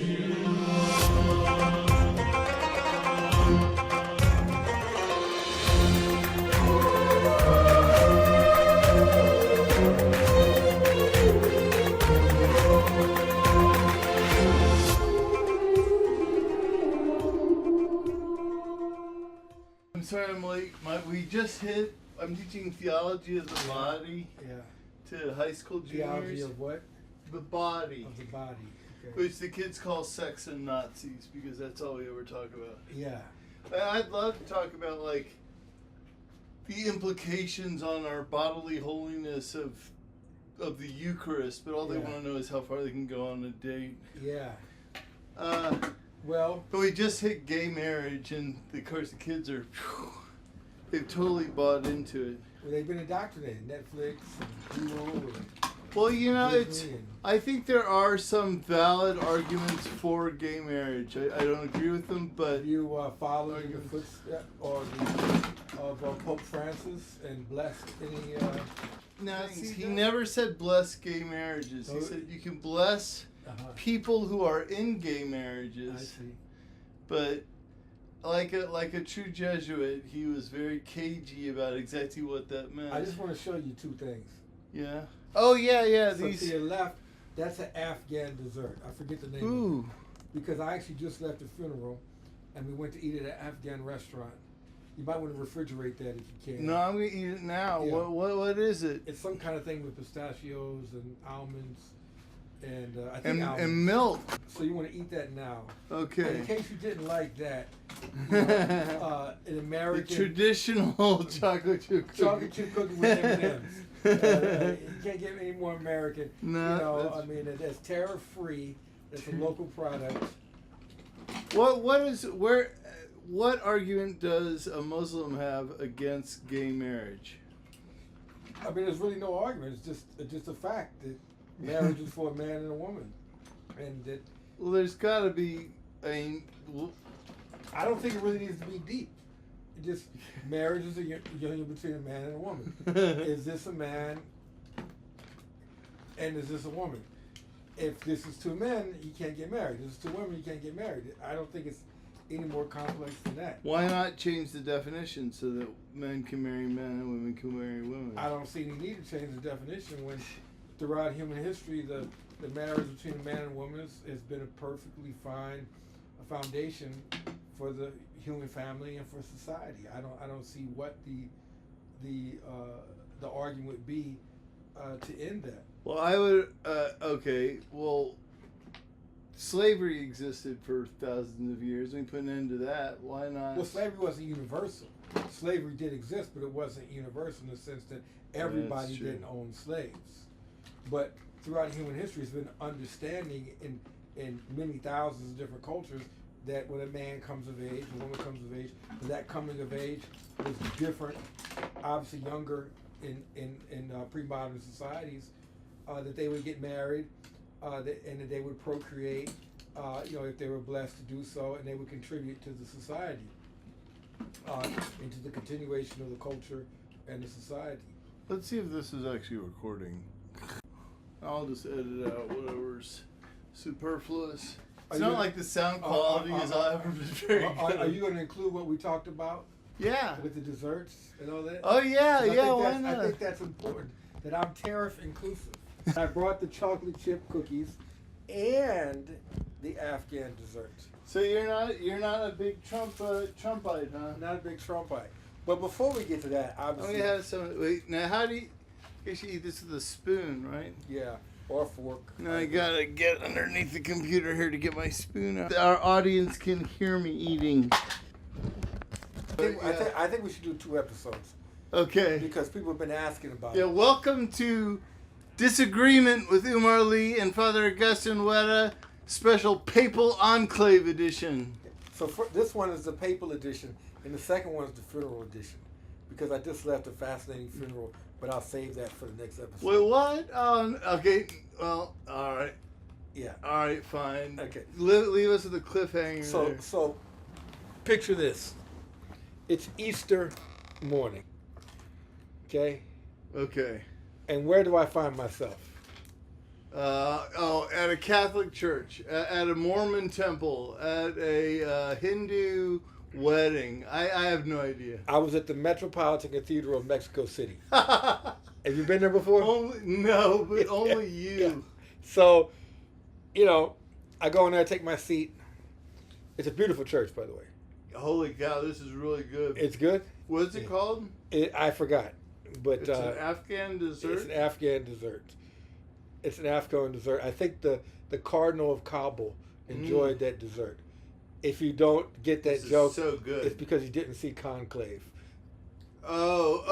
I'm sorry I'm late. I'm teaching theology of the body to high school juniors. Theology of what? The body. Of the body. Okay. Which the kids call sex and Nazis because that's all we ever talk about. Yeah. I'd love to talk about like the implications on our bodily holiness of the Eucharist, but all they want to know is how far they can go on a date. Yeah. But we just hit gay marriage, and of course the kids are, they've totally bought into it. Well, they've been indoctrinated. Netflix, and Hulu, well, you know, Disney I think there are some valid arguments for gay marriage. I don't agree with them, but you followed in the footsteps of Pope Francis and blessed any. No, he never said bless gay marriages. He said you can bless people who are in gay marriages. I see. But like a true Jesuit, he was very cagey about exactly what that meant. I just want to show you two things. Yeah. Oh yeah. So to your left, that's an Afghan dessert. I forget the name. Ooh. Of it. Because I actually just left a funeral, and we went to eat at an Afghan restaurant. You might want to refrigerate that if you can. No, I'm gonna eat it now. Yeah. What is it? It's some kind of thing with pistachios and almonds, and I think almonds. And milk. So you want to eat that now. Okay. And in case you didn't like that, an American the traditional chocolate chip cookie. Chocolate chip cookie with M&Ms. You can't get any more American. No. I mean, it's tariff free. It's a local product. What argument does a Muslim have against gay marriage? I mean, there's really no argument. It's just a fact that marriage is for a man and a woman, and that. Well, there's got to be. I don't think it really needs to be deep. It just marriage is a union between a man and a woman. Is this a man? And is this a woman? If this is two men, you can't get married. If this is two women, you can't get married. I don't think it's any more complex than that. Why not change the definition so that men can marry men and women can marry women? I don't see any need to change the definition when throughout human history the marriage between a man and woman has been a perfectly fine foundation for the human family and for society. I don't see what the argument would be to end that. Well, I would slavery existed for thousands of years. We put an end to that. Why not? Well, slavery wasn't universal. Slavery did exist, but it wasn't universal in the sense that everybody didn't own slaves. But throughout human history, it's been understanding in many thousands of different cultures that when a man comes of age, a woman comes of age, that coming of age was different, obviously younger in pre-modern societies, that they would get married, and that they would procreate, if they were blessed to do so, and they would contribute to the society, and to the continuation of the culture and the society. Let's see if this is actually recording. I'll just edit out whatever's superfluous. It's not like the sound quality is ever been very good. Are you going to include what we talked about? Yeah. With the desserts and all that? Oh, yeah, why not? I think that's important, that I'm tariff inclusive. I brought the chocolate chip cookies and the Afghan desserts. So you're not a big Trumpite, huh? Not a big Trumpite. But before we get to that, obviously. Have some. Wait, now how do you? You should eat this with a spoon, right? Yeah, or a fork. Now I gotta get underneath the computer here to get my spoon out. Our audience can hear me eating. I think we should do 2 episodes. Okay. Because people have been asking about it. Yeah, welcome to Disagreement with Umar Lee and Father Augustine Weta, special Papal Enclave edition. So this one is the Papal edition, and the second one is the funeral edition. Because I just left a fascinating funeral, but I'll save that for the next episode. Wait, what? Okay, well, all right. Yeah. All right, fine. Okay. Leave us with a cliffhanger. So, picture this. It's Easter morning. Okay? Okay. And where do I find myself? at a Catholic church, at a Mormon temple, at a Hindu wedding. I have no idea. I was at the Metropolitan Cathedral of Mexico City. Have you been there before? No, but only you. Yeah. So, I go in there, take my seat. It's a beautiful church, by the way. Holy cow, this is really good. It's good? What's it called? I forgot. But it's an Afghan dessert? It's an Afghan dessert. I think the Cardinal of Kabul enjoyed that dessert. If you don't get that joke, so good. It's because you didn't see Conclave. No,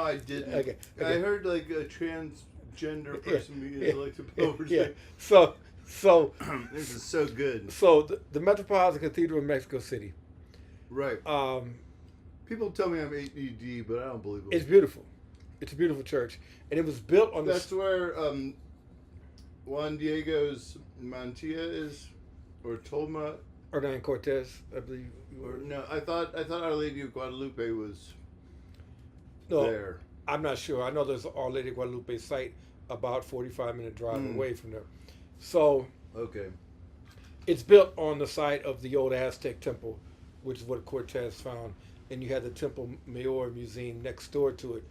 I didn't. Okay. I heard like a transgender person being elected over. Yeah. So this is so good. So the Metropolitan Cathedral in Mexico City. Right. People tell me I'm ADD, but I don't believe it. It's beautiful. It's a beautiful church, and it was built on. That's where Juan Diego's mantilla is, or Tolma. Hernan Cortez, I believe. Or no, I thought Our Lady of Guadalupe was no, there. I'm not sure. I know there's an Our Lady of Guadalupe site about 45-minute drive away from there. So okay, it's built on the site of the old Aztec temple, which is what Cortez found, and you had the Temple Mayor Museum next door to it.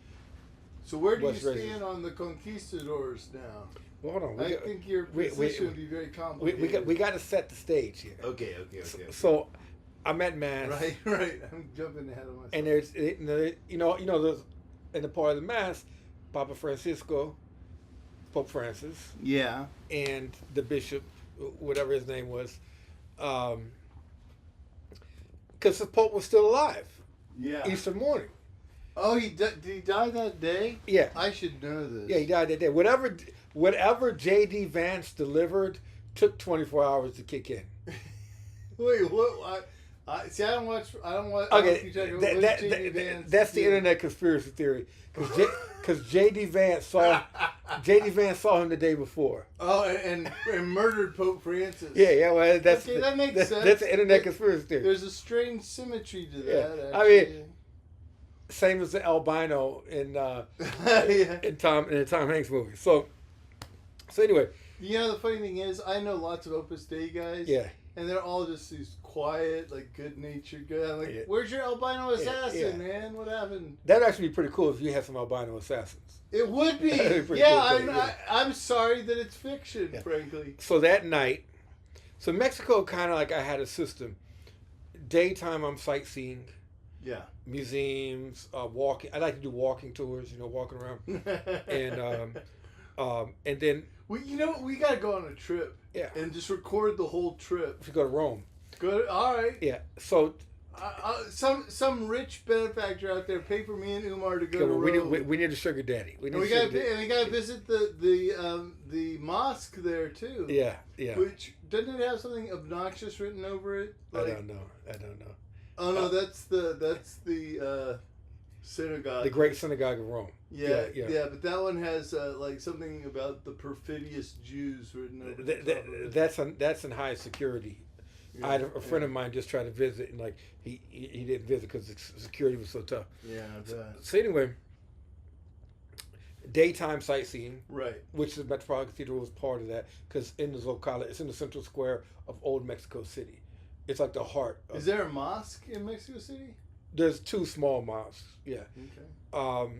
So where do you stand on the conquistadors now? Well, hold on. I think your position would be very complicated. We got to set the stage here. Okay. So I'm at Mass. Right. I'm jumping ahead of myself. And there's there's in the part of the Mass, Papa Francisco, Pope Francis. Yeah. And the bishop, whatever his name was, because the Pope was still alive. Yeah. Easter morning. Oh, did he die that day? Yeah. I should know this. Yeah, he died that day. Whatever J.D. Vance delivered took 24 hours to kick in. Wait, what? See, I don't watch. Okay, that's the internet conspiracy theory. Because J.D. Vance saw him the day before. Oh, and murdered Pope Francis. Yeah. Well, that makes sense. That's the internet conspiracy theory. There's a strange symmetry to that. Yeah. Actually. I mean, same as the albino in the Tom Hanks movie. So anyway, the funny thing is, I know lots of Opus Dei guys. Yeah. And they're all just these quiet, like good-natured guys. I'm like, where's your albino assassin, man? What happened? That'd actually be pretty cool if you had some albino assassins. It would be. I'm sorry that it's fiction, frankly. So that night, Mexico kind of like I had a system. Daytime, I'm sightseeing. Yeah. Museums, walking. I like to do walking tours. Walking around, and then we gotta go on a trip. Yeah. And just record the whole trip. If you go to Rome. All right. Yeah. So. Some rich benefactor out there pay for me and Umar to go to Rome. We need a sugar daddy. We gotta visit the mosque there too. Yeah. Which doesn't it have something obnoxious written over it? I don't know. Oh no, that's the synagogue. The Great Synagogue of Rome. Yeah, but that one has like something about the perfidious Jews written over. That's in high security. Yeah, I had a friend of mine just tried to visit, and like he didn't visit because the security was so tough. Yeah. So anyway, daytime sightseeing, right? Which the Metropolitan Cathedral was part of that, because in the Zocalo, it's in the central square of Old Mexico City. It's like the heart. Is there a mosque in Mexico City? There's 2 small mosques. Yeah. Okay.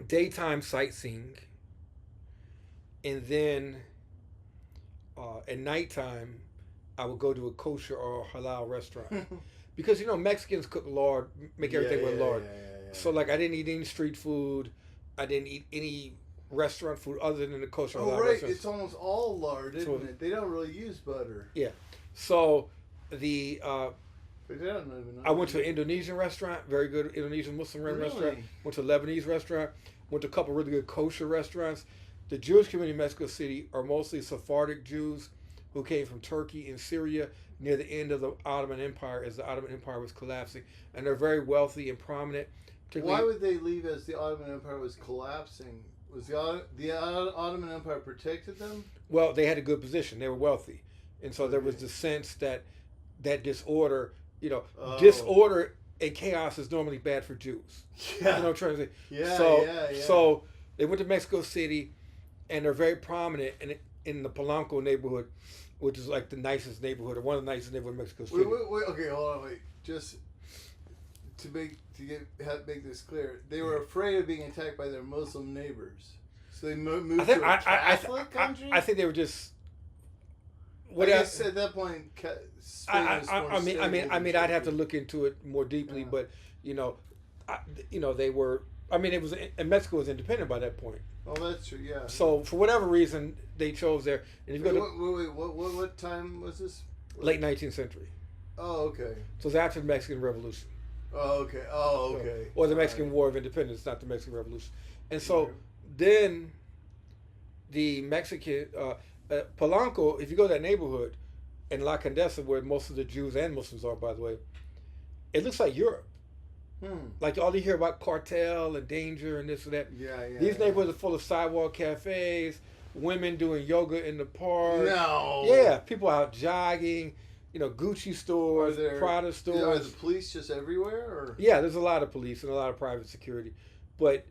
Daytime sightseeing, and then at nighttime, I would go to a kosher or halal restaurant because Mexicans cook lard, make everything with lard. Yeah. So like I didn't eat any street food, I didn't eat any restaurant food other than the kosher halal right, restaurants. it's almost all lard, isn't it? They don't really use butter. Yeah, so the but they don't even know. I went to an Indonesian restaurant, very good Indonesian Muslim restaurant. Went to a Lebanese restaurant. Went to a couple really good kosher restaurants. The Jewish community in Mexico City are mostly Sephardic Jews who came from Turkey and Syria near the end of the Ottoman Empire as the Ottoman Empire was collapsing. And they're very wealthy and prominent. Why would they leave as the Ottoman Empire was collapsing? Was the Ottoman Empire protected them? Well, they had a good position. They were wealthy. And so there was the sense that disorder, disorder and chaos is normally bad for Jews. Yeah. You know what I'm trying to say? Yeah, So they went to Mexico City. and they're very prominent in the Polanco neighborhood, which is like the nicest neighborhood or one of the nicest neighborhoods in Mexico City. Wait, okay, hold on, wait. Just to make this clear, they were afraid of being attacked by their Muslim neighbors, so they moved to a Catholic country. I think they were just. I guess at that point, Spain was more I mean, I'd have to stable. look into it more deeply, but they were. I mean, it was, and Mexico was independent by that point. Oh, that's true. Yeah. So for whatever reason, they chose there. And if you go to what time was this? late 19th century. Oh, okay. So it's after the Mexican Revolution. Oh, okay. Oh, okay. Or the Mexican War of Independence, not the Mexican Revolution. And so Right. then the Mexican Polanco, if you go to that neighborhood in La Condesa, where most of the Jews and Muslims are, by the way, it looks like Europe. Like all you hear about cartel and danger and this and that. Yeah. These neighborhoods are full of sidewalk cafes, women doing yoga in the park. No. Yeah, people out jogging. Gucci stores, Prada stores. Are the police just everywhere? Or? Yeah, there's a lot of police and a lot of private security, but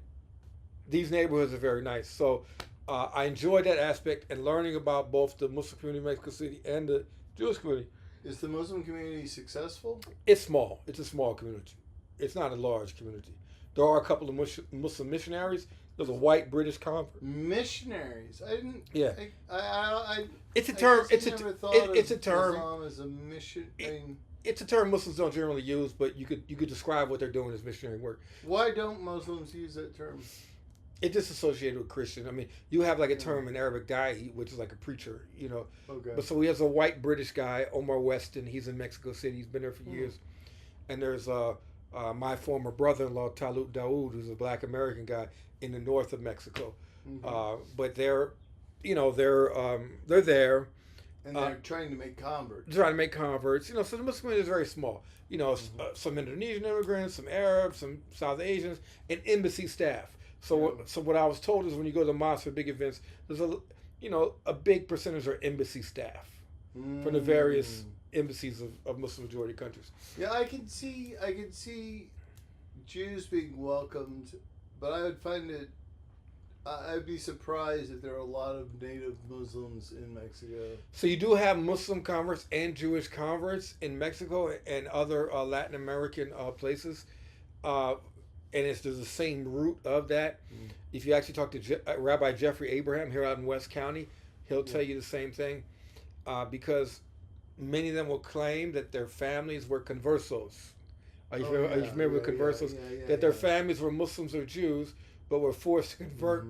these neighborhoods are very nice. So I enjoyed that aspect and learning about both the Muslim community in Mexico City and the Jewish community. Is the Muslim community successful? It's small. It's a small community. It's not a large community. There are a couple of Muslim missionaries. There's a white British convert. Missionaries? I didn't. Yeah. It's a I term. guess I never thought of It's a term. Islam as a mission. It's a term Muslims don't generally use, but you could describe what they're doing as missionary work. Why don't Muslims use that term? It's just associated with Christian. I mean, you have like a term in Arabic, da'i, which is like a preacher, Okay. But so he has a white British guy, Omar Weston. He's in Mexico City. He's been there for years. And there's my former brother-in-law, Talut Daoud, who's a black American guy in the north of Mexico. But they're there. And they're trying to make converts. So the Muslim community is very small. Some Indonesian immigrants, some Arabs, some South Asians, and embassy staff. So what I was told is when you go to the mosque for big events, there's a big percentage are embassy staff from the various embassies of Muslim majority countries. Yeah, I can see Jews being welcomed, but I would find it. I'd be surprised if there are a lot of native Muslims in Mexico. So you do have Muslim converts and Jewish converts in Mexico and other Latin American places, and there's the same root of that. If you actually talk to Rabbi Jeffrey Abraham here out in West County, he'll tell you the same thing, because many of them will claim that their families were conversos. Are you familiar with conversos? That their families were Muslims or Jews, but were forced to convert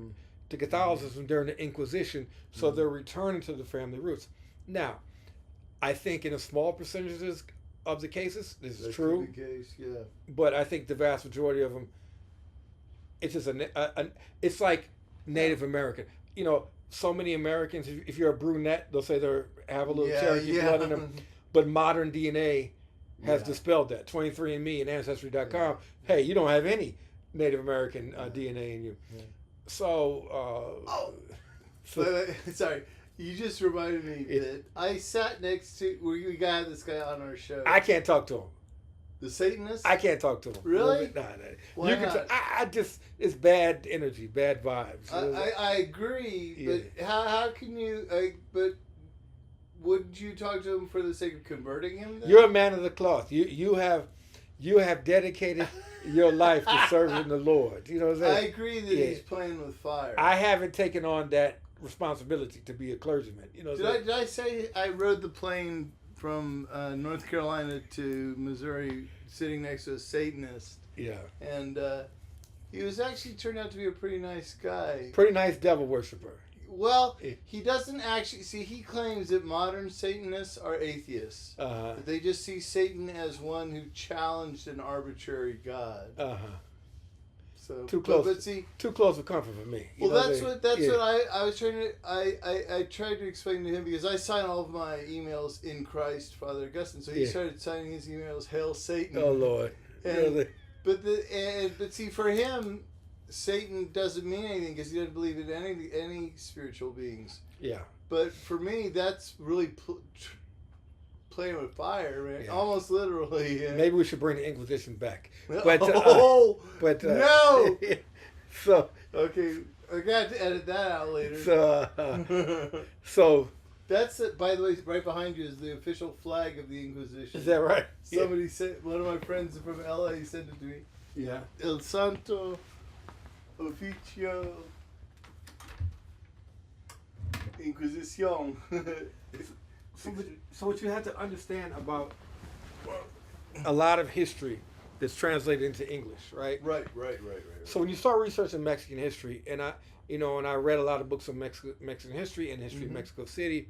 to Catholicism during the Inquisition, so they're returning to the family roots. Now, I think in a small percentages of the cases, this is true. Could be the case, yeah. But I think the vast majority of them, it's just it's like Native American. So many Americans, if you're a brunette, they'll say they have a little Cherokee blood in them. But modern DNA has dispelled that. 23andMe and Ancestry.com, hey, you don't have any Native American DNA in you. So, sorry, you just reminded me that I sat next to. We got this guy on our show. I can't talk to him. The Satanist? I can't talk to him. Really? Nah. Why you can not? I just, it's bad energy, bad vibes. I agree, but how can you? But wouldn't you talk to him for the sake of converting him? Then? You're a man of the cloth. You have dedicated your life to serving the Lord. You know what I'm saying? I agree that he's playing with fire. I haven't taken on that responsibility to be a clergyman. Did I say I rode the plane from North Carolina to Missouri sitting next to a Satanist? Yeah. And he was actually turned out to be a pretty nice guy. Pretty nice devil worshiper. Well, he doesn't actually see. He claims that modern Satanists are atheists. That they just see Satan as one who challenged an arbitrary God. So too close. But see, too close for comfort for me. Well, that's what I was trying to. I tried to explain to him because I sign all of my emails in Christ, Father Augustine. So he started signing his emails, "Hail Satan." Oh Lord. Really? But see, for him, Satan doesn't mean anything because he doesn't believe in any spiritual beings. Yeah. But for me, that's really playing with fire, man. Yeah. Almost literally. Yeah. Maybe we should bring the Inquisition back. But no. So okay. I got to edit that out later. So that's it. By the way, right behind you is the official flag of the Inquisition. Is that right? Somebody said, one of my friends from LA sent it to me. Yeah. El Santo Oficio Inquisición. So what you have to understand about a lot of history that's translated into English, right? Right. So when you start researching Mexican history, and I read a lot of books on Mexican history and history of Mexico City,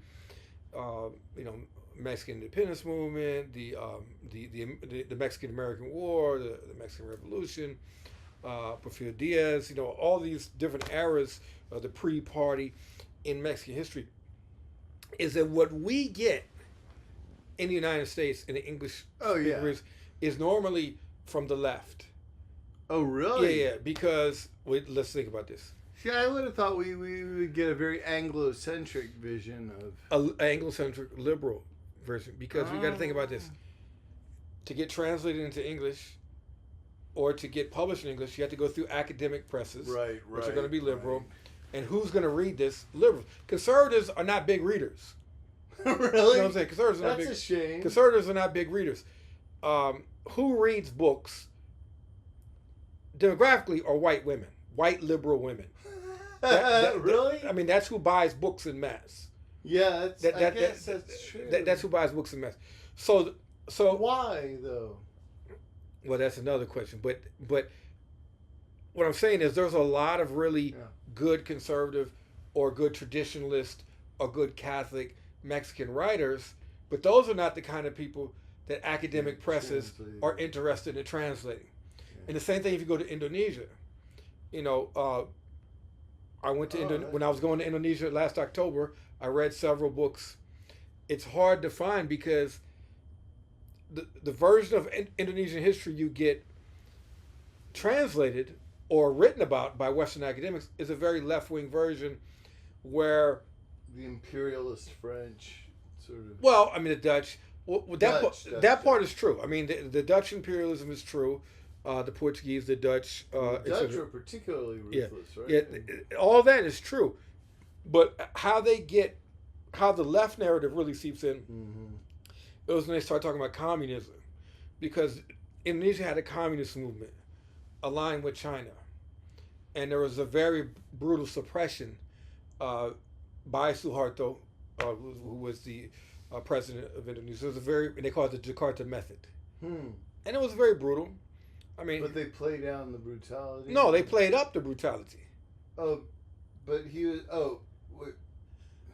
Mexican independence movement, the Mexican American War, the Mexican Revolution, Porfirio Diaz, all these different eras of the pre-party in Mexican history, is that what we get in the United States in the English speakers is normally from the left. Oh, really? Yeah, because let's think about this. See, I would have thought we would get a very Anglo-centric vision of... An Anglo-centric liberal version, because we got to think about this. To get translated into English or to get published in English, you have to go through academic presses, which are going to be liberal. Right. And who's going to read this? Liberals. Conservatives are not big readers. Really? You know what I'm saying? Conservatives are That's a shame. Conservatives are not big readers. Who reads books demographically are white women, white liberal women. Really? I mean, that's who buys books in mass. Yeah, I guess that's true. That's who buys books in mass. So why though? Well, that's another question. But what I'm saying is there's a lot of really good conservative or good traditionalist or good Catholic Mexican writers, but those are not the kind of people that academic presses are interested in translating. Yeah. And the same thing if you go to Indonesia. I went to when I was going to Indonesia last October, I read several books. It's hard to find because the version of Indonesian history you get translated or written about by Western academics is a very left-wing version where... The imperialist French sort of... Well, I mean, the Dutch... that part is true. I mean, the Dutch imperialism is true. The Portuguese, the Dutch... the Dutch are particularly ruthless, right? Yeah, all that is true. But how the left narrative really seeps in, it was when they started talking about communism. Because Indonesia had a communist movement aligned with China. And there was a very brutal suppression by Suharto, who was the president of Indonesia. It was they call it the Jakarta method. And it was very brutal. I mean, but they play down the brutality. No, they played up the brutality. Oh, but he was.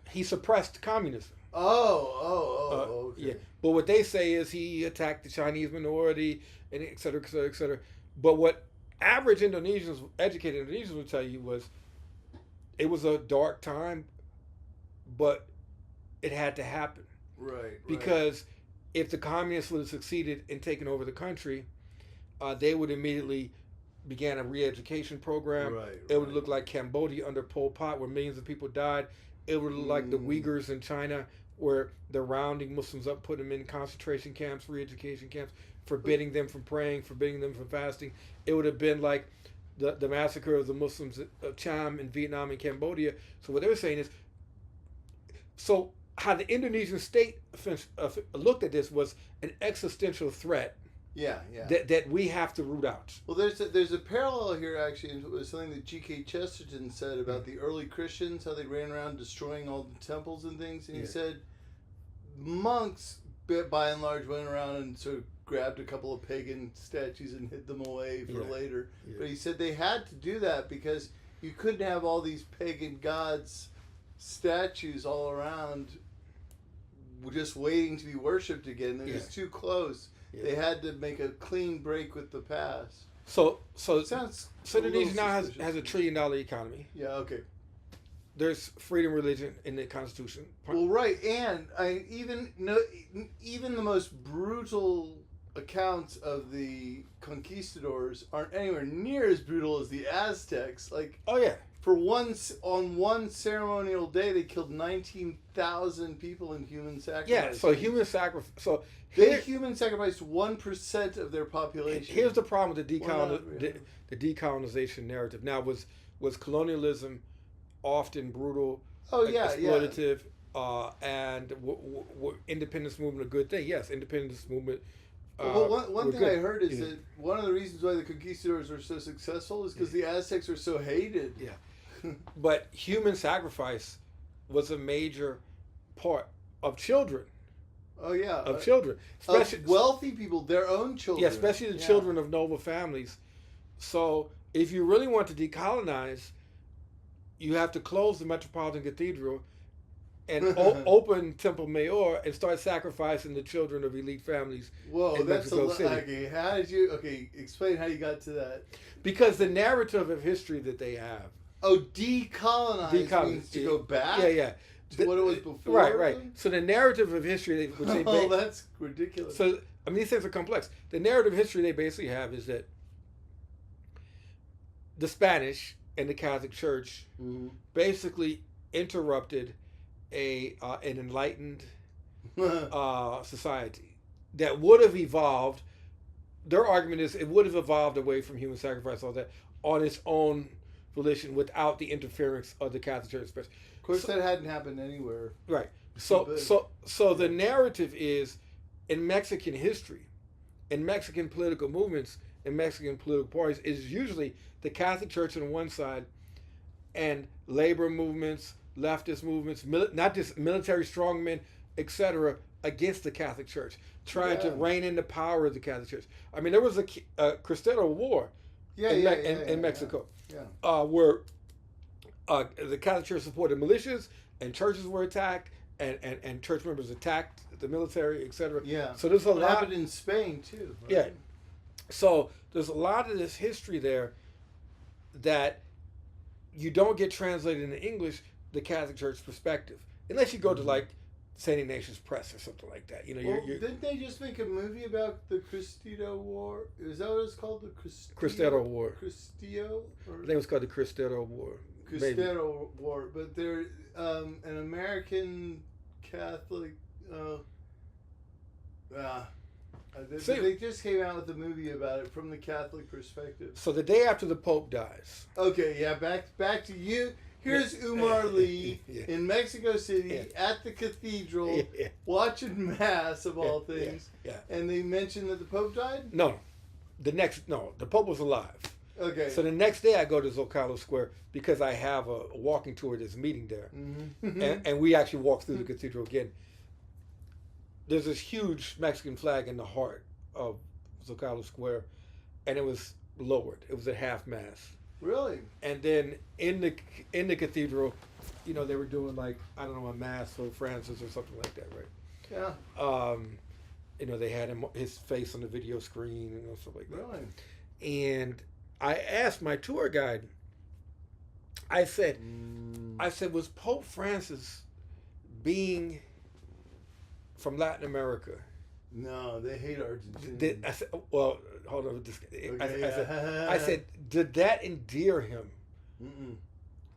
He suppressed communism. Okay. Yeah, but what they say is he attacked the Chinese minority and et cetera, et cetera, et cetera. But what average Indonesians, educated Indonesians, would tell you was it was a dark time, but it had to happen. Right. Because if the communists would have succeeded in taking over the country, they would immediately began a re-education program. It would look like Cambodia under Pol Pot, where millions of people died. It would look like the Uyghurs in China, where they're rounding Muslims up, putting them in concentration camps, re-education camps, forbidding them from praying, forbidding them from fasting. It would have been like the massacre of the Muslims of Cham in Vietnam and Cambodia. So what they were saying is, so how the Indonesian state looked at this was an existential threat. Yeah. That we have to root out. Well, there's a parallel here actually. It was something that G.K. Chesterton said about the early Christians, how they ran around destroying all the temples and things, and he said monks, by and large, went around and sort of grabbed a couple of pagan statues and hid them away for later. Yeah. But he said they had to do that because you couldn't have all these pagan gods statues all around just waiting to be worshipped again. It was too close. Yeah. They had to make a clean break with the past. So Indonesia now has $1 trillion economy. Yeah, okay. There's freedom of religion in the constitution. Well, right, and even the most brutal accounts of the conquistadors aren't anywhere near as brutal as the Aztecs. Like, on one ceremonial day, they killed 19,000 people in human sacrifice. Yeah, so human sacrifice. So they human sacrificed 1% of their population. Here's the problem with the decolonization narrative. Now, was was colonialism, often brutal, Oh yeah, exploitative, and independence movement a good thing? Yes, independence movement. Well, one thing I heard is that one of the reasons why the conquistadors were so successful is because the Aztecs were so hated. Yeah. But human sacrifice was a major part of children. Oh yeah, of children, especially wealthy people, their own children. Yeah, especially the children of noble families. So, if you really want to decolonize, you have to close the Metropolitan Cathedral and open Temple Mayor and start sacrificing the children of elite families. Whoa, in that's Mexico City. Okay, how did you? Okay, explain how you got to that. Because the narrative of history that they have. Oh, decolonize means to go back. Yeah. To what it was before. Right. So the narrative of history, which they that's ridiculous. So I mean, these things are complex. The narrative history they basically have is that the Spanish and the Catholic Church basically interrupted an enlightened society that would have evolved. Their argument is it would have evolved away from human sacrifice, all that, on its own volition without the interference of the Catholic Church. Of course, that hadn't happened anywhere. Right. So the narrative is, in Mexican history, in Mexican political movements, in Mexican political parties, is usually the Catholic Church on one side and labor movements, leftist movements, not just military strongmen, etc., against the Catholic Church, trying to rein in the power of the Catholic Church. I mean, there was a Cristero War in Mexico, where the Catholic Church supported militias and churches were attacked, and church members attacked the military, etc. Yeah. So there's a lot. Happened in Spain too. Right? Yeah. So there's a lot of this history there that you don't get translated into English, the Catholic Church perspective, unless you go to like St. Ignatius Press or something like that. You know, didn't they just make a movie about the Cristero War? Is that what it's called? The Cristero War. Cristero? I think it was called the Cristero War. Cristero War, but they're an American Catholic. They just came out with a movie about it from the Catholic perspective. So the day after the Pope dies. Okay, yeah, back to you. Here's Umar Lee in Mexico City at the cathedral watching Mass of all things. And they mentioned that the Pope died? No. The Pope was alive. Okay. So the next day I go to Zocalo Square because I have a walking tour of this meeting there. And we actually walk through the cathedral again. There's this huge Mexican flag in the heart of Zocalo Square, and it was lowered. It was at half mast. Really? And then in the cathedral, you know, they were doing like, I don't know, a mass for Francis or something like that, right? Yeah. You know, they had his face on the video screen and stuff like that. Really? And I asked my tour guide, I said, was Pope Francis being from Latin America? No, they hate Argentina. I said, well, hold on. I said, did that endear him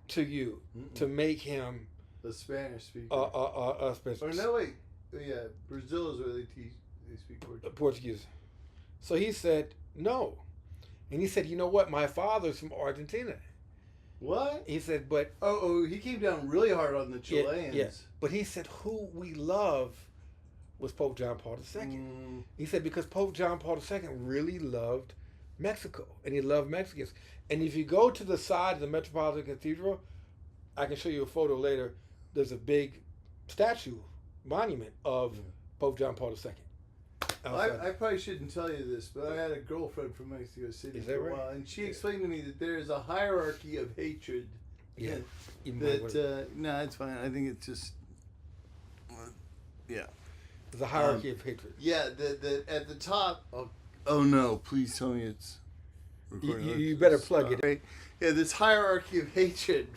to you to make him a Spanish speaker? Spanish. Or no, wait. Yeah, Brazil is where they speak Portuguese. So he said, no. And he said, you know what? My father's from Argentina. What? He said, but... Oh, he came down really hard on the Chileans. Yeah. But he said, who we love was Pope John Paul II. He said, because Pope John Paul II really loved Mexico, and he loved Mexicans. And if you go to the side of the Metropolitan Cathedral, I can show you a photo later, there's a big statue, monument of Pope John Paul II. I probably shouldn't tell you this, but I had a girlfriend from Mexico City for a while, and she explained to me that there is a hierarchy of hatred. Yeah. No, it's fine. I think it's just... yeah. There's a hierarchy of hatred. Yeah, at the top... Oh no, please tell me it's... You better plug it. Right? Yeah, this hierarchy of hatred.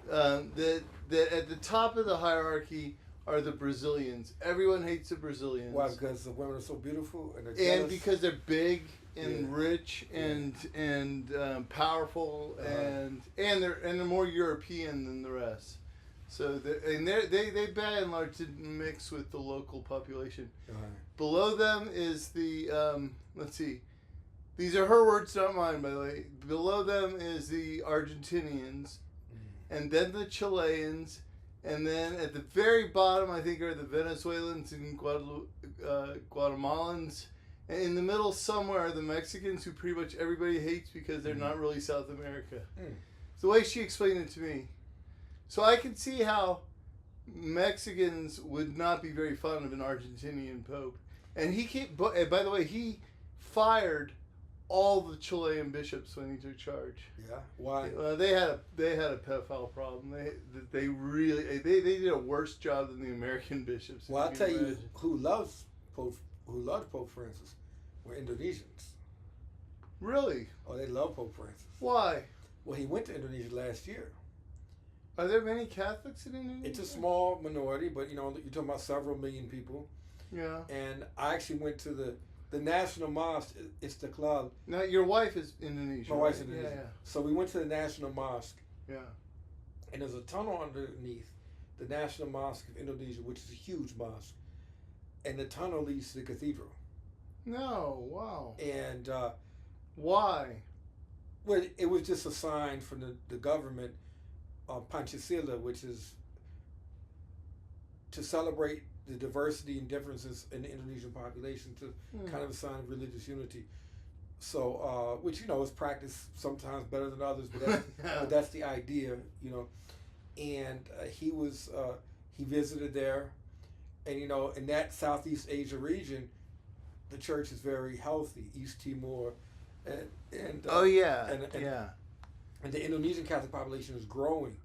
That at the top of the hierarchy are the Brazilians. Everyone hates the Brazilians. Why? Because the women are so beautiful and they're jealous? And because they're big and rich and powerful and they're more European than the rest. So they by and large didn't mix with the local population. Below them is the These are her words, not mine, by the way. Below them is the Argentinians, and then the Chileans, and then at the very bottom, I think, are the Venezuelans and Guatemalans. And in the middle somewhere are the Mexicans, who pretty much everybody hates because they're not really South America. It's the way she explained it to me. So I can see how Mexicans would not be very fond of an Argentinian pope. And by the way, he fired all the Chilean bishops when he took charge. Yeah, why? They had a pedophile problem. They did a worse job than the American bishops. Well, I'll tell you who loved Pope Francis were Indonesians. Really? Oh, they love Pope Francis. Why? Well, he went to Indonesia last year. Are there many Catholics in Indonesia? It's a small minority, but you're talking about several million people. Yeah. And I actually went to the national mosque, Istiqlal. Now, your wife is Indonesian. My wife's right? Indonesian. Yeah. So we went to the national mosque. Yeah. And there's a tunnel underneath the National Mosque of Indonesia, which is a huge mosque. And the tunnel leads to the cathedral. No, wow. And why? Well, it was just a sign from the government, Pancasila, which is to celebrate the diversity and differences in the Indonesian population, to kind of a sign of religious unity. So, which is practiced sometimes better than others, but that's the idea, And he visited there, and in that Southeast Asia region, the church is very healthy. East Timor, and and the Indonesian Catholic population is growing,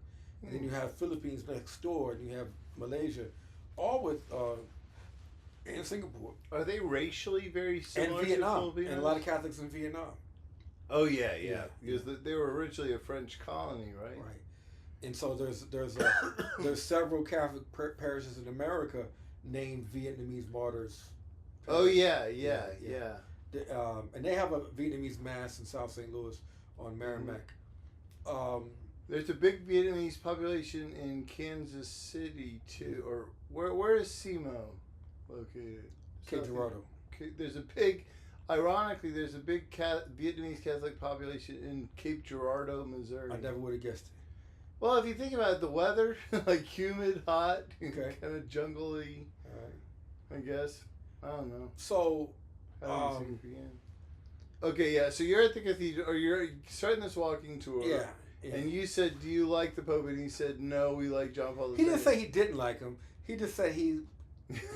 and then you have Philippines next door, and you have Malaysia, all with and Singapore. Are they racially very similar and Vietnam, to Filipinos? and a lot of Catholics in Vietnam. Oh yeah. Because they were originally a French colony, right? Right. And so there's several Catholic parishes in America named Vietnamese martyrs. Oh yeah. And they have a Vietnamese mass in South St. Louis on Merrimack. There's a big Vietnamese population in Kansas City too, or where is SEMO located? Cape Girardeau. Ironically, there's a big Vietnamese Catholic population in Cape Girardeau, Missouri. I never would have guessed it. Well, if you think about it, the weather, like humid, hot, okay, kind of jungly. All right. I guess. I don't know. So, okay, yeah. So you're at the cathedral, or you're starting this walking tour. Yeah. And you said, "Do you like the Pope?" And he said, "No, we like John Paul II." He didn't say he didn't like him. He just said he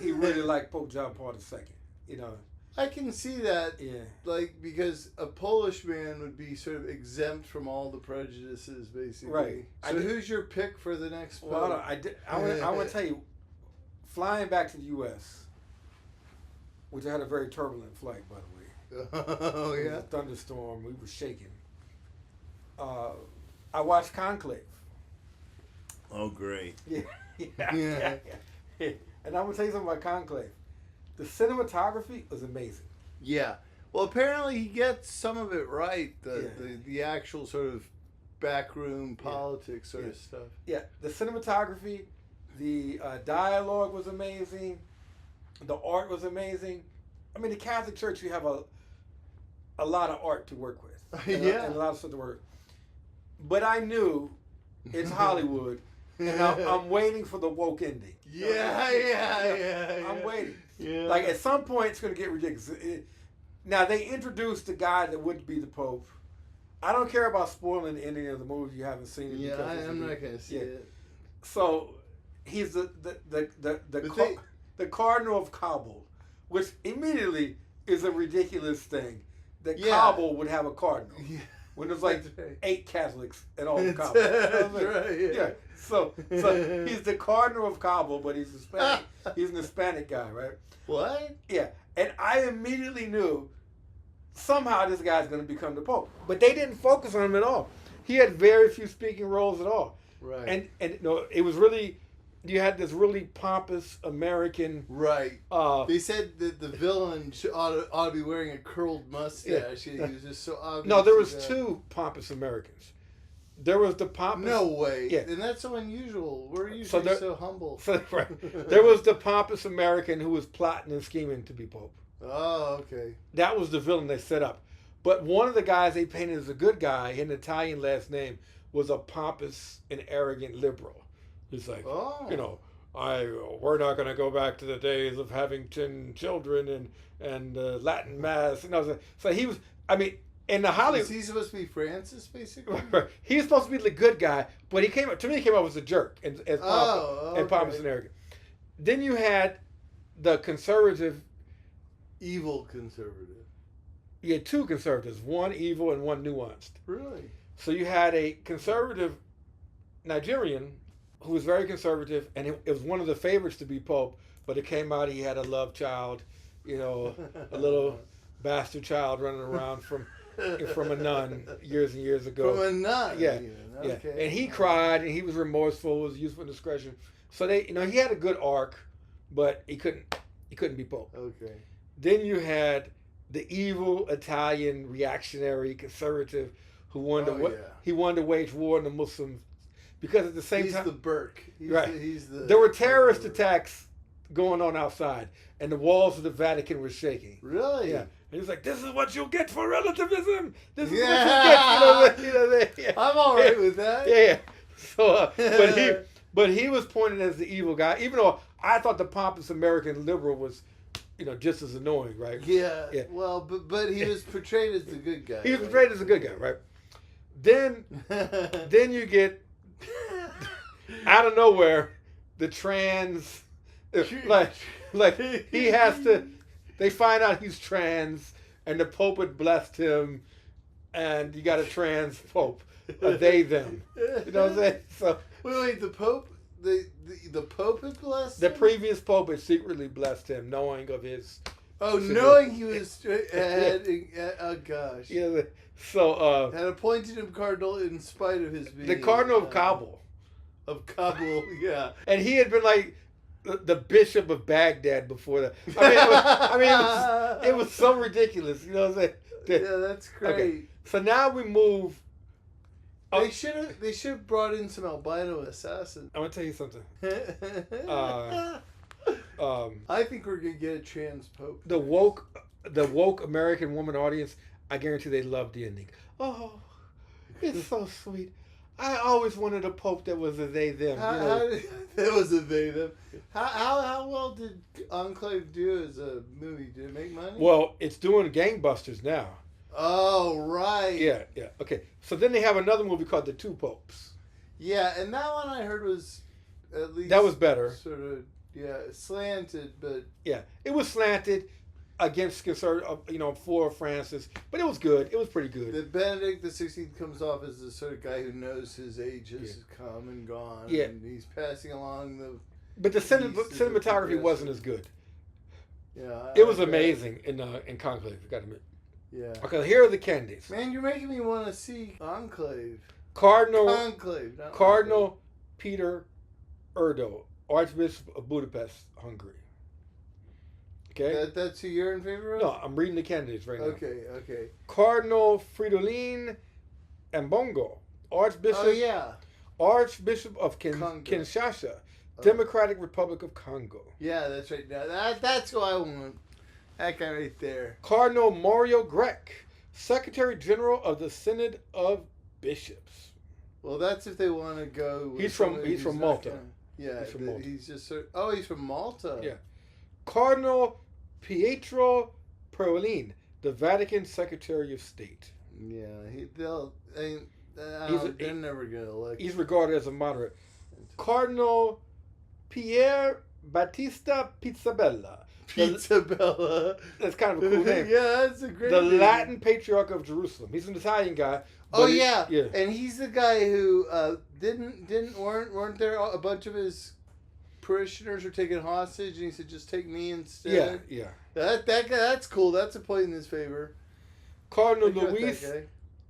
really liked Pope John Paul II. I can see that. Yeah. Like, because a Polish man would be sort of exempt from all the prejudices, basically. Right. So who's your pick for the next Pope? Well, I want to tell you, flying back to the U.S., which I had a very turbulent flight, by the way. Oh, yeah? It was a thunderstorm. We were shaking. I watched Conclave. Oh, great. Yeah. And I'm going to tell you something about Conclave. The cinematography was amazing. Yeah. Well, apparently he gets some of it right. The actual sort of backroom politics sort of stuff. Yeah. The cinematography, the dialogue was amazing. The art was amazing. I mean, the Catholic Church, you have a lot of art to work with. And a lot of stuff to work with. But I knew it's Hollywood, and I'm waiting for the woke ending. Yeah. I'm waiting. Yeah. Like, at some point, it's going to get ridiculous. Now, they introduced the guy that would be the Pope. I don't care about spoiling the ending of the movie if you haven't seen it. Yeah, I'm not going to see it. So, he's the Cardinal of Kabul, which immediately is a ridiculous thing. That Kabul would have a cardinal. Yeah. When there's like 8 Catholics and all of Kabul. That's right, yeah. So he's the Cardinal of Kabul, but he's Hispanic. He's an Hispanic guy, right? What? Yeah. And I immediately knew somehow this guy's going to become the Pope. But they didn't focus on him at all. He had very few speaking roles at all. Right. And it was really, you had this really pompous American. Right. They said that the villain ought to be wearing a curled mustache. Yeah. He was just so obvious. No, there was 2 pompous Americans. There was the pompous. No way. Yeah. And that's so unusual. We're usually so humble. Right. There was the pompous American who was plotting and scheming to be Pope. Oh, okay. That was the villain they set up. But one of the guys they painted as a good guy, an Italian last name, was a pompous and arrogant liberal. He's like, we're not going to go back to the days of having 10 children and Latin mass. So he was, in the Hollywood. Is he supposed to be Francis, basically? He was supposed to be the good guy, but he came up as a jerk and pompous and arrogant. Then you had the conservative. Evil conservative. You had two conservatives, one evil and one nuanced. Really? So you had a conservative Nigerian who was very conservative, and it was one of the favorites to be Pope, but it came out he had a love child, a little bastard child running around from a nun years and years ago. From a nun? Yeah. Okay. Yeah. And he cried, and he was remorseful, was useful discretion. So he had a good arc, but he couldn't be Pope. Okay. Then you had the evil Italian reactionary conservative who wanted to wage war on the Muslims because at the same time he's the Burke. There were terrorist attacks going on outside, and the walls of the Vatican were shaking. Really? Yeah. And he was like, "This is what you'll get for relativism. This is what you'll get." I'm all right with that. Yeah. So, but he was pointed as the evil guy, even though I thought the pompous American liberal was, just as annoying, right? Yeah. Well, but he was portrayed as the good guy. He was portrayed as a good guy, right? Then you get out of nowhere the trans, like he has to. They find out he's trans, and the Pope had blessed him, and you got a trans Pope, they them. You know what I'm saying? So wait, the Pope. The Pope had blessed the him? previous Pope had secretly blessed him, knowing of his. Oh, knowing he was oh gosh. Yeah. So had appointed him cardinal in spite of his being the Cardinal of Kabul. Of Kabul, yeah. And he had been like the Bishop of Baghdad before that. It was so ridiculous. You know what I'm saying? Yeah, that's great. Okay. So now we move. They should have brought in some albino assassins. I'm gonna tell you something. I think we're gonna get a trans Pope. The woke American woman audience, I guarantee they loved the ending. Oh, it's so sweet. I always wanted a Pope that was a they them. That was a they them. How well did Enclave do as a movie? Did it make money? Well, it's doing gangbusters now. Oh, right. Yeah. Okay. So then they have another movie called The Two Popes. Yeah, and that one I heard was at least... That was better. Sort of, slanted, but... Yeah, it was slanted against conservative, for Francis, but it was good. It was pretty good. The Benedict XVI comes off as the sort of guy who knows his age has come and gone. Yeah. And he's passing along the... But the cinematography wasn't as good. Yeah. It was amazing in Conclave, you got to admit. Yeah. Okay, here are the candidates. Man, you're making me want to see Enclave. Conclave. Cardinal Enclave. Peter Erdo, Archbishop of Budapest, Hungary. Okay? That's who you're in favor of? No, I'm reading the candidates right now. Okay. Cardinal Fridolin Ambongo, Archbishop. Oh, yeah. Archbishop of Kinshasa, Democratic Republic of Congo. Yeah, that's right. Now, that's who I want. That guy right there. Cardinal Mario Grech, Secretary General of the Synod of Bishops. Well, that's if they want to go. He's from Malta. He's from Malta. He's just he's from Malta. Yeah. Cardinal Pietro Parolin, the Vatican Secretary of State. Yeah, they're never gonna elect. He's regarded as a moderate. Cardinal Pier Battista Pizzabella. Pizzabella. That's kind of a cool name. Yeah, that's a great name. Latin Patriarch of Jerusalem. He's an Italian guy. Oh yeah, and he's the guy who weren't there a bunch of his parishioners were taken hostage, and he said, "Just take me instead." Yeah. That guy, that's cool. That's a point in his favor. Cardinal Luis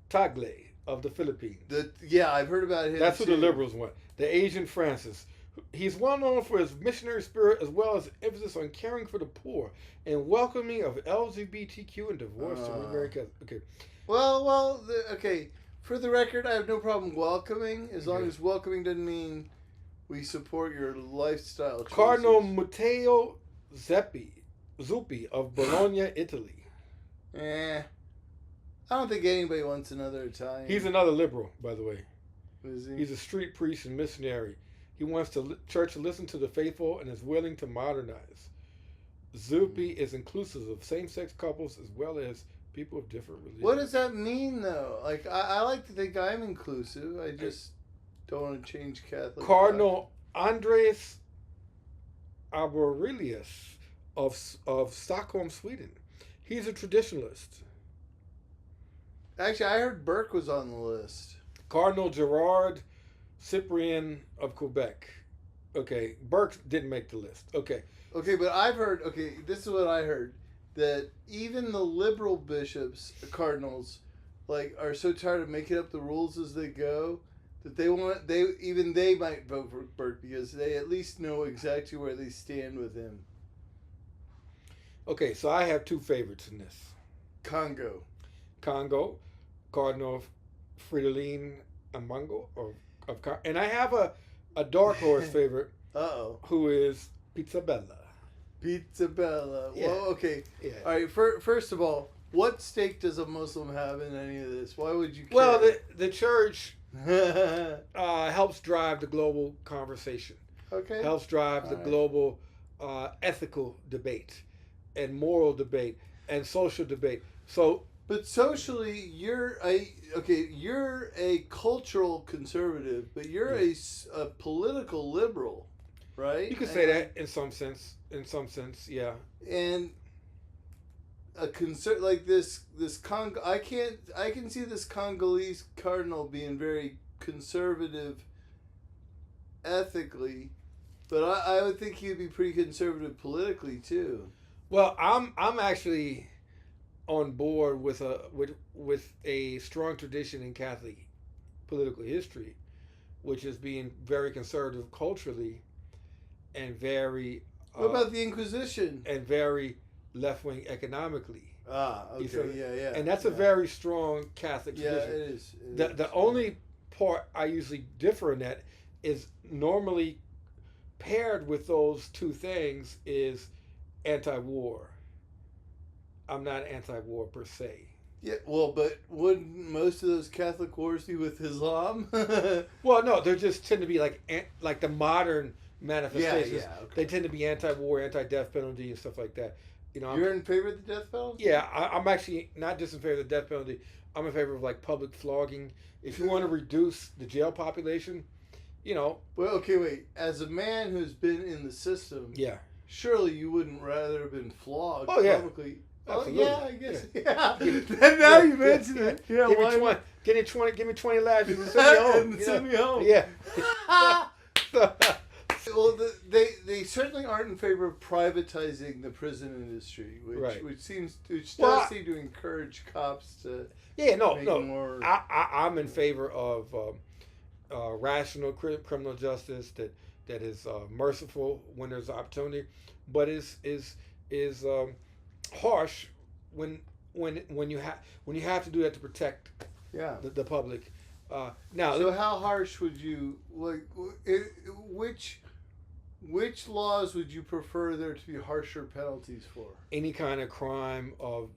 Tagle of the Philippines. I've heard about him. That's who the liberals want. The Asian Francis. He's well known for his missionary spirit as well as emphasis on caring for the poor and welcoming of LGBTQ and divorce to remarried couples. Okay. Well, okay. For the record, I have no problem welcoming, as long as welcoming doesn't mean we support your lifestyle choices. Cardinal Matteo Zuppi of Bologna, Italy. I don't think anybody wants another Italian. He's another liberal, by the way. Is he? He's a street priest and missionary. He wants the church to listen to the faithful and is willing to modernize. Zuppi is inclusive of same-sex couples as well as people of different religions. What does that mean, though? Like, I like to think I'm inclusive. I just don't want to change Catholic. Cardinal Andreas Arborelius of Stockholm, Sweden. He's a traditionalist. Actually, I heard Burke was on the list. Cardinal Gerard Cyprien of Quebec. Okay, Burke didn't make the list. Okay, but I've heard, this is what I heard, that even the liberal bishops, cardinals, like, are so tired of making up the rules as they go that they might vote for Burke because they at least know exactly where they stand with him. Okay, so I have two favorites in this. Congo, Cardinal Fridolin Amango and I have a dark horse favorite. Who is Pizza Bella. Pizza Bella. Yeah. Well, okay. Yeah. All right. First of all, what stake does a Muslim have in any of this? Why would you care? Well, the church helps drive the global conversation. Okay. Helps drive the global ethical debate and moral debate and social debate. So, but socially, you're a cultural conservative, but you're a political liberal, right? You could say that in some sense. Yeah. And a like this Congo, I can see this Congolese cardinal being very conservative ethically, but I would think he'd be pretty conservative politically too. Well, I'm actually on board with a strong tradition in Catholic political history, which is being very conservative culturally and very. What about the Inquisition? And very left-wing economically. Okay, yeah. And that's a very strong Catholic tradition. Yeah, it is. The only part I usually differ in that is normally paired with those two things is anti-war. I'm not anti-war per se. Yeah, well, but wouldn't most of those Catholic wars be with Islam? Well, no, they just tend to be like the modern manifestations. Yeah, okay. They tend to be anti-war, anti-death penalty, and stuff like that. You know, You're in favor of the death penalty? Yeah, I'm actually not just in favor of the death penalty. I'm in favor of like public flogging. If you want to reduce the jail population, you know. Well, okay, wait. As a man who's been in the system, yeah, surely you wouldn't rather have been flogged publicly. Absolutely. Oh, yeah, I guess. Yeah. Now you mention it. Yeah, give me 20 laps and send me home. Yeah. Well, they certainly aren't in favor of privatizing the prison industry, which does seem to encourage cops to. Yeah, no. More... I'm in favor of rational criminal justice that is merciful when there's opportunity, but is harsh when you have to do that to protect the public. Now, so how harsh would you which laws would you prefer there to be harsher penalties for? Any kind of crime of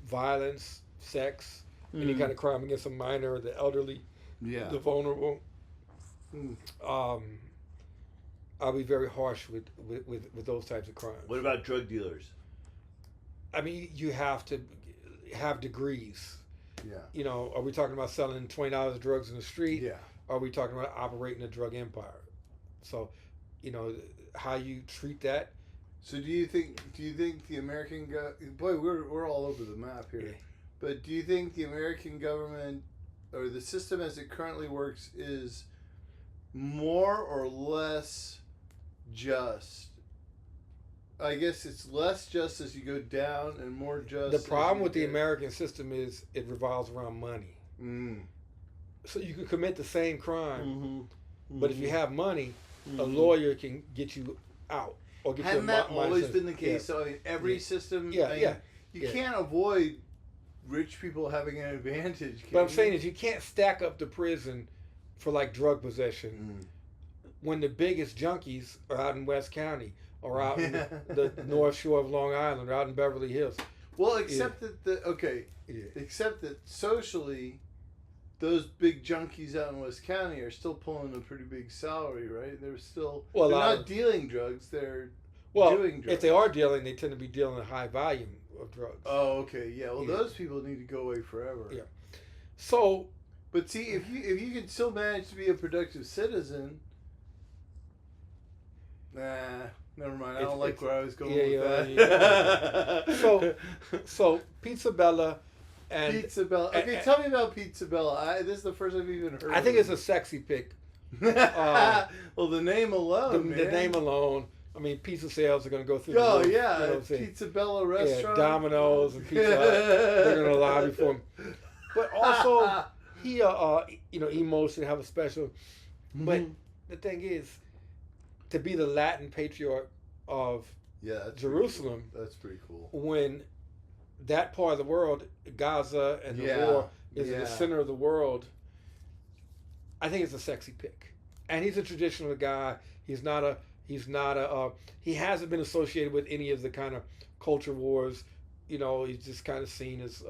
violence, sex, any kind of crime against a minor, the elderly, the vulnerable. I'll be very harsh with those types of crimes. What about drug dealers? I mean, you have to have degrees. Yeah. You know, are we talking about selling $20 of drugs in the street? Yeah. Are we talking about operating a drug empire? So, you know, how you treat that. So do you think the American boy, we're all over the map here. Yeah. But do you think the American government or the system as it currently works is more or less just? I guess it's less just as you go down and more just. The problem with the American system is it revolves around money. So you can commit the same crime, but if you have money, a lawyer can get you out or get Hadn't you that always been the case? Yeah. So I mean, every system. You can't avoid rich people having an advantage. But I'm saying is you can't stack up the prison for like drug possession when the biggest junkies are out in West County or out in the North Shore of Long Island or out in Beverly Hills. Well, except except that socially, those big junkies out in West County are still pulling a pretty big salary, right? They're still they're not dealing drugs. They're doing drugs. If they are dealing, they tend to be dealing a high volume of drugs. Oh, okay, yeah. Well, those people need to go away forever. Yeah. So, but see, if you can still manage to be a productive citizen, never mind. I don't like where I was going with that. So Pizza Bella. Pizza Bella. Okay, tell me about Pizza Bella. This is the first I've even heard. I think it's a sexy pick. Well, the name alone, the name alone. I mean, pizza sales are going to go through. Oh, the roof, yeah, you know what I'm saying? Pizza Bella restaurant. Yeah, Domino's and Pizza Hut. They're going to lobby for him. But also, he, emotion have a special. But the thing is, to be the Latin patriarch of Jerusalem. That's pretty cool. When that part of the world, Gaza and the war, is in the center of the world, I think it's a sexy pick. And he's a traditional guy. He hasn't been associated with any of the kind of culture wars. You know, he's just kind of seen as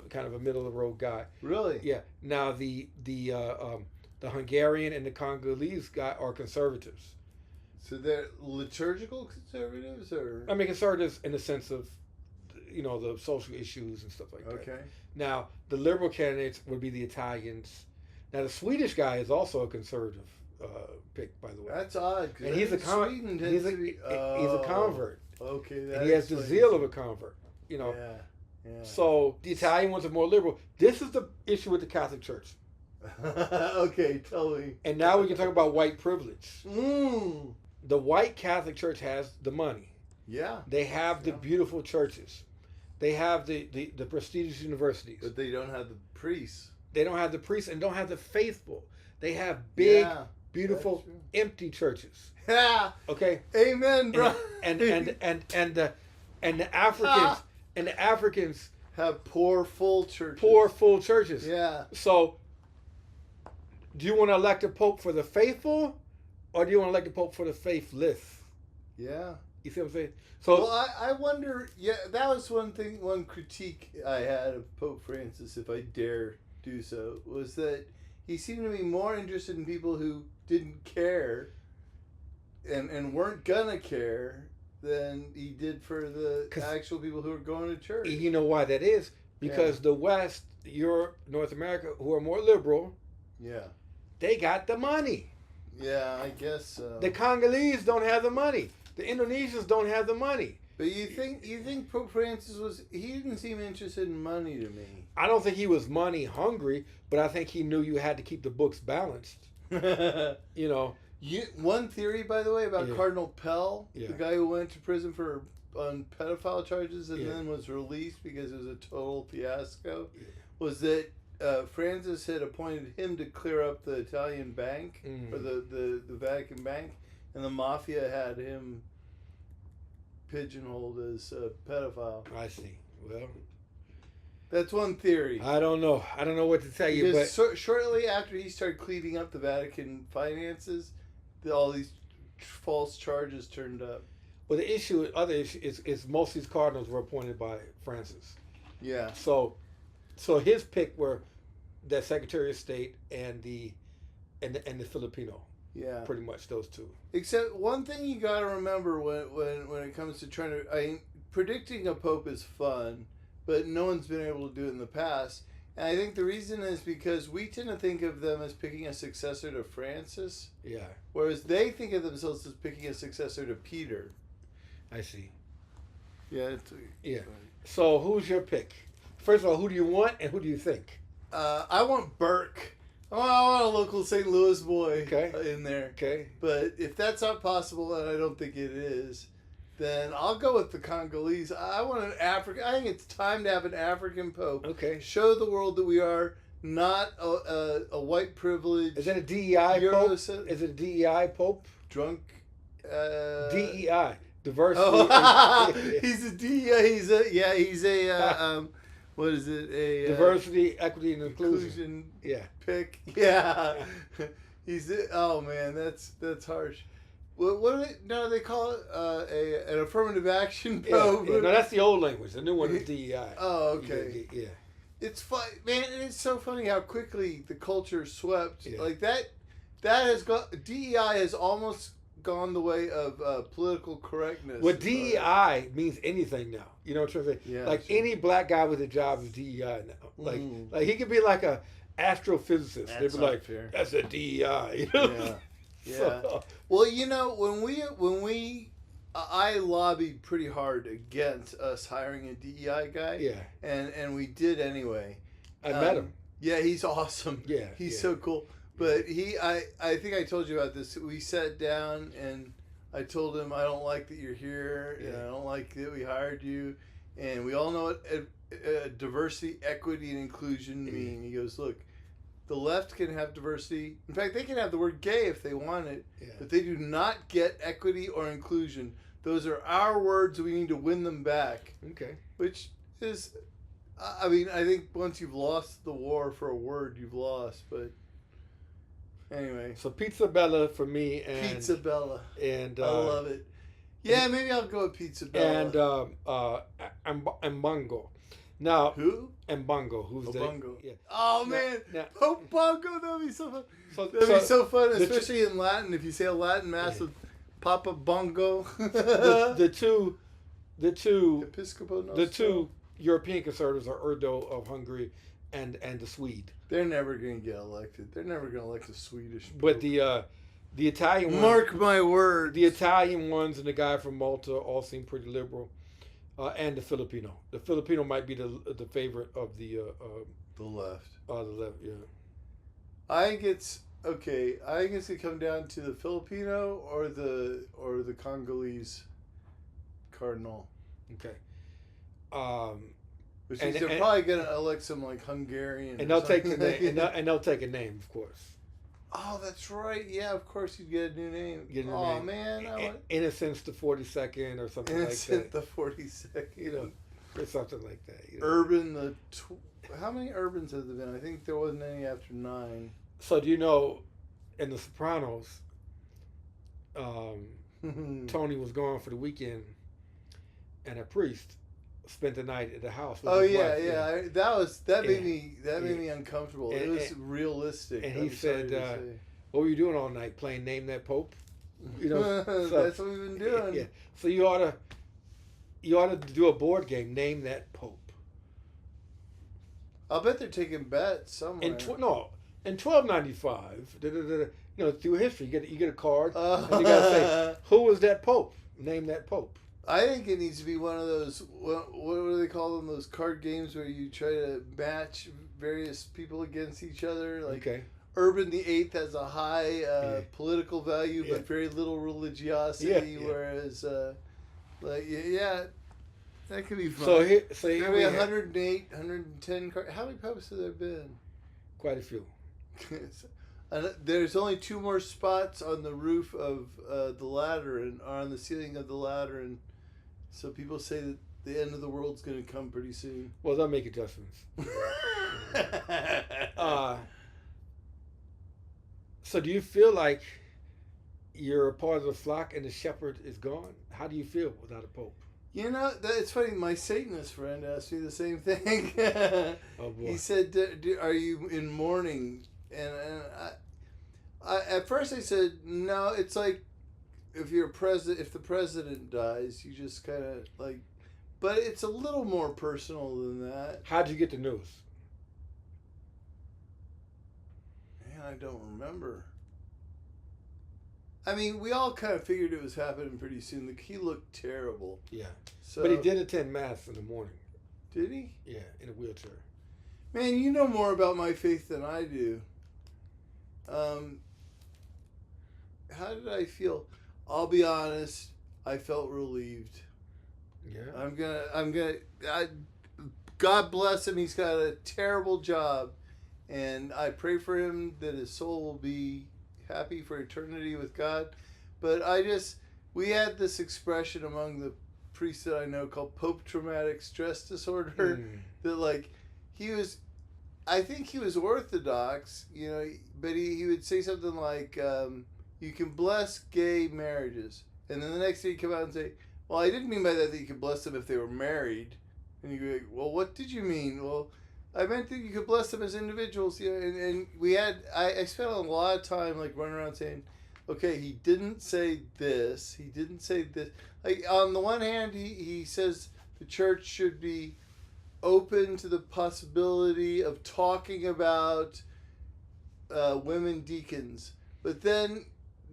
kind of a middle of the road guy. Really? Yeah. Now the Hungarian and the Congolese guy are conservatives. So they're liturgical conservatives, or I mean conservatives in the sense of, the social issues and stuff like that. Okay. Now the liberal candidates would be the Italians. Now the Swedish guy is also a conservative pick, by the way. That's odd. And he's a convert. He's a convert. Okay. And he has the zeal of a convert. Yeah. So the Italian ones are more liberal. This is the issue with the Catholic Church. Okay, tell me. And now we can talk about white privilege. Mm. The white Catholic Church has the money. Yeah. They have the beautiful churches. They have the prestigious universities. But they don't have the priests. They don't have the priests and don't have the faithful. They have big, beautiful, empty churches. Yeah. Okay. Amen, bro. And the Africans have poor full churches. Poor full churches. Yeah. So, do you want to elect a pope for the faithful, or do you want to elect a pope for the faithless? Yeah. You see what I'm saying? So, well, I wonder. Yeah, that was one critique I had of Pope Francis, if I dare do so, was that he seemed to be more interested in people who didn't care and weren't gonna care than he did for the actual people who are going to church. You know why that is? Because the West, Europe, North America, who are more liberal, they got the money. Yeah, I guess so. The Congolese don't have the money. The Indonesians don't have the money. But you think Pope Francis he didn't seem interested in money to me. I don't think he was money hungry, but I think he knew you had to keep the books balanced. One theory, by the way, about Cardinal Pell, the guy who went to prison on pedophile charges and then was released because it was a total fiasco, was that Francis had appointed him to clear up the Italian bank, or the Vatican bank, and the mafia had him pigeonholed as a pedophile. I see. Well, that's one theory. I don't know what to tell you. But shortly after he started cleaning up the Vatican finances, all these false charges turned up. Well, the other issue is most of these cardinals were appointed by Francis. Yeah. So his pick were the Secretary of State and the Filipino. Yeah. Pretty much those two. Except one thing you got to remember when it comes to trying to, predicting a pope is fun, but no one's been able to do it in the past. And I think the reason is because we tend to think of them as picking a successor to Francis. Yeah. Whereas they think of themselves as picking a successor to Peter. I see. Yeah. So who's your pick? First of all, who do you want and who do you think? I want Burke. I want a local St. Louis boy in there. Okay. But if that's not possible, and I don't think it is, then I'll go with the Congolese. I want an African. I think it's time to have an African pope. Okay. Show the world that we are not a white privilege. Is it a DEI pope? Is it a DEI pope? Drunk. DEI. Diversity. Oh, he's a DEI. He's a what is it? A diversity, equity, and inclusion. Pick. Yeah. Oh man, that's harsh. What do they? No, they call it an affirmative action probe. Yeah, no, that's the old language. The new one is DEI. Oh, okay. Yeah. It's fun, man. It's so funny how quickly the culture swept like that. That has gone. DEI has almost gone the way of political correctness. Well, DEI means anything now. You know what I'm saying? Yeah, like any black guy with a job is DEI now. Like he could be like a astrophysicist. They'd be like, fair. "That's a DEI." You know? Yeah. Yeah. So, well, you know, I lobbied pretty hard against us hiring a DEI guy. Yeah. And we did anyway. I met him. Yeah, he's awesome. Yeah. He's so cool. But I think I told you about this. We sat down and I told him I don't like that you're here and I don't like that we hired you. And we all know what diversity, equity, and inclusion mean. He goes, look, the left can have diversity. In fact, they can have the word gay if they want it, but they do not get equity or inclusion. Those are our words. We need to win them back. Okay. Which is, I mean, I think once you've lost the war for a word, you've lost. But anyway. So Pizza Bella for me and Pizza Bella. And I love it. Yeah, maybe I'll go with Pizza Bella. And Mbongo. Now who? Mbongo, who's Bongo. Yeah. Oh man, Pope Bongo, that'd be so fun. That'd be so fun, especially in Latin. If you say a Latin mass with Papa Bongo. the two Episcopo Nostro. The two European conservatives are Erdo of Hungary and the Swede. They're never going to get elected. They're never going to elect a Swedish Pope. But the Italian ones, mark my word. The Italian ones and the guy from Malta all seem pretty liberal. And the Filipino. The Filipino might be the favorite of the left. The left, yeah. I think it's okay. I think it's gonna come down to the Filipino or the Congolese cardinal. Okay. Which means they're probably gonna elect some like Hungarian. And they'll take a name. And they'll take a name, of course. Oh, that's right. Yeah, of course you'd get a new name. Name. Man. Innocence the 42nd or something Innocent like that. the 42nd. You know, or something like that. You know? Urban the... How many Urbans have there been? I think there wasn't any after 9. So do you know, in The Sopranos, Tony was gone for the weekend and a priest spent the night at the house with his wife. That made me uncomfortable. It was realistic. And he said, "What were you doing all night? Playing Name That Pope?" You know, so, that's what we've been doing. Yeah. So you ought to do a board game. Name That Pope. I'll bet they're taking bets somewhere. In $12.95, you know, through history, you get a card, and you gotta say, "Who was that Pope? Name that Pope." I think it needs to be one of those, what do they call them, those card games where you try to match various people against each other. Like Urban the Eighth has a high political value, but very little religiosity, whereas, that could be fun. So here maybe 108, 110 cards. How many popes have there been? Quite a few. There's only 2 more spots on the roof of the Lateran, or on the ceiling of the Lateran. So people say that the end of the world's going to come pretty soon. Well, they'll make adjustments. So do you feel like you're a part of the flock and the shepherd is gone? How do you feel without a pope? You know, it's funny. My Satanist friend asked me the same thing. Oh boy. He said, "Are you in mourning?" And I at first I said, "No." It's like if the president dies, you just kind of like. But it's a little more personal than that. How'd you get the news? Man, I don't remember. I mean, we all kind of figured it was happening pretty soon. He looked terrible. Yeah. So, but he did attend Mass in the morning. Did he? Yeah, in a wheelchair. Man, you know more about my faith than I do. How did I feel? I'll be honest. I felt relieved. Yeah. God bless him. He's got a terrible job. And I pray for him that his soul will be happy for eternity with God. But we had this expression among the priests that I know called Pope Traumatic Stress Disorder. That like, I think he was Orthodox, you know, but he would say something like, you can bless gay marriages. And then the next day you come out and say, well, I didn't mean by that you could bless them if they were married. And you go, like, well, what did you mean? Well, I meant that you could bless them as individuals. You know, and we had, I spent a lot of time like running around saying, okay, he didn't say this. He didn't say this. Like, on the one hand, he says the church should be open to the possibility of talking about women deacons. But then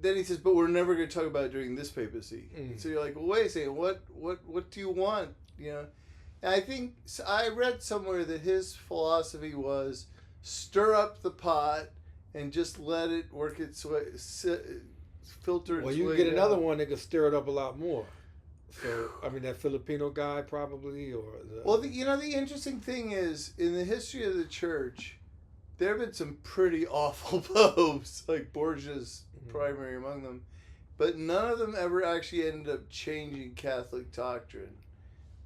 he says, but we're never going to talk about it during this papacy. So you're like, well, wait a second, what do you want? You know? And I think, I read somewhere that his philosophy was stir up the pot and just let it work its way, filter its way. Well, you can get another one that could stir it up a lot more. So, I mean, that Filipino guy probably, or... Well, the interesting thing is, in the history of the church, there have been some pretty awful popes, like Borgia's primary among them, but none of them ever actually ended up changing Catholic doctrine.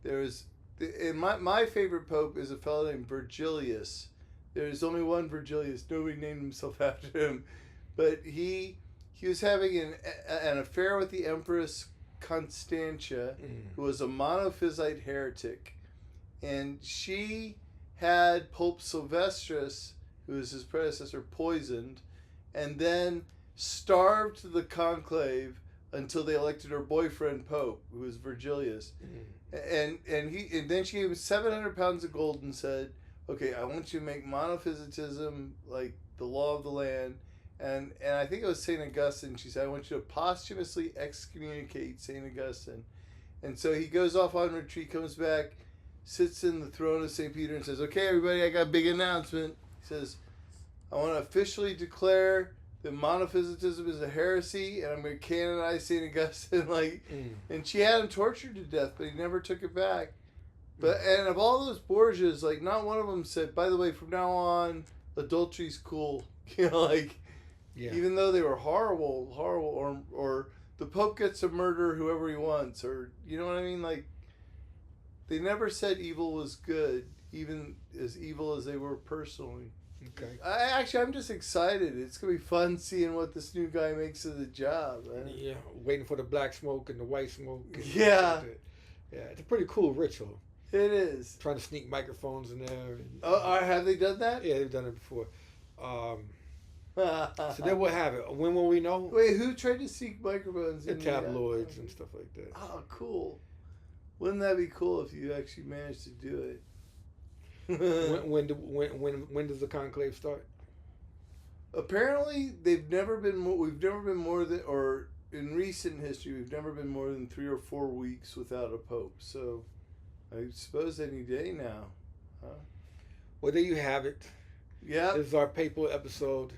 There was... And my favorite pope is a fellow named Virgilius. There's only one Virgilius. Nobody named himself after him. But he was having an affair with the Empress Constantia, who was a monophysite heretic. And she had Pope Sylvestris, who was his predecessor, poisoned, and then starved the conclave until they elected her boyfriend Pope, who was Virgilius. And then she gave him 700 pounds of gold and said, okay, I want you to make monophysitism like the law of the land. And I think it was St. Augustine. She said, I want you to posthumously excommunicate St. Augustine. And so he goes off on retreat, comes back, sits in the throne of St. Peter and says, okay, everybody, I got a big announcement. He says, I want to officially declare that monophysitism is a heresy, and I'm going to canonize St. Augustine. And she had him tortured to death, but he never took it back. And of all those Borgias, like, not one of them said, by the way, from now on, adultery's cool. You know, like, even though they were horrible, or the Pope gets to murder whoever he wants, or, you know what I mean? Like, they never said evil was good, even as evil as they were personally. Okay. I'm just excited. It's going to be fun seeing what this new guy makes of the job. Yeah, waiting for the black smoke and the white smoke. Yeah. It's a pretty cool ritual. It is. Trying to sneak microphones in there. Have they done that? Yeah, they've done it before. So there we'll have it. When will we know? Wait, who tried to sneak microphones in tabloids and stuff like that. Oh, cool. Wouldn't that be cool if you actually managed to do it? when does the conclave start? Apparently, we've never been more than, or in recent history, we've never been more than 3 or 4 weeks without a pope. So, I suppose any day now. Huh? Well, there you have it. Yeah. This is our papal episode.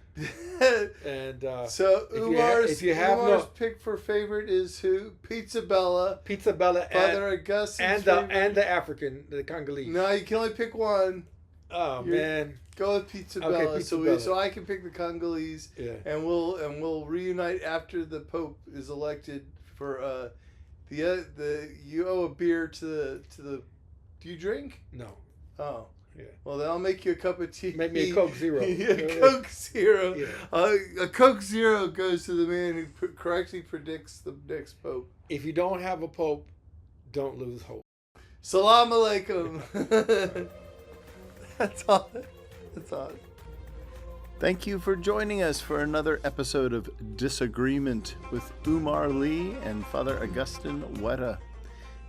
And so Umar's pick for favorite is who? Pizza Bella, Father Augustine, and the African, the Congolese. No, you can only pick one. Oh man, go with Pizza Bella. Pizza Bella. So I can pick the Congolese. Yeah. And we'll reunite after the Pope is elected for you owe a beer to the. Do you drink? No. Oh. Yeah. Well, then I'll make you a cup of tea. Make me a Coke Zero. Coke Zero. Yeah. A Coke Zero goes to the man who correctly predicts the next pope. If you don't have a pope, don't lose hope. Salam alaikum. That's all. Thank you for joining us for another episode of Disagreement with Umar Lee and Father Augustine Weta.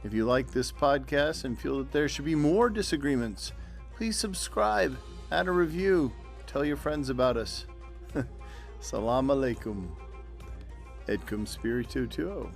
If you like this podcast and feel that there should be more disagreements, please subscribe, add a review, tell your friends about us. Salam alaikum. Et cum spiritu tuo.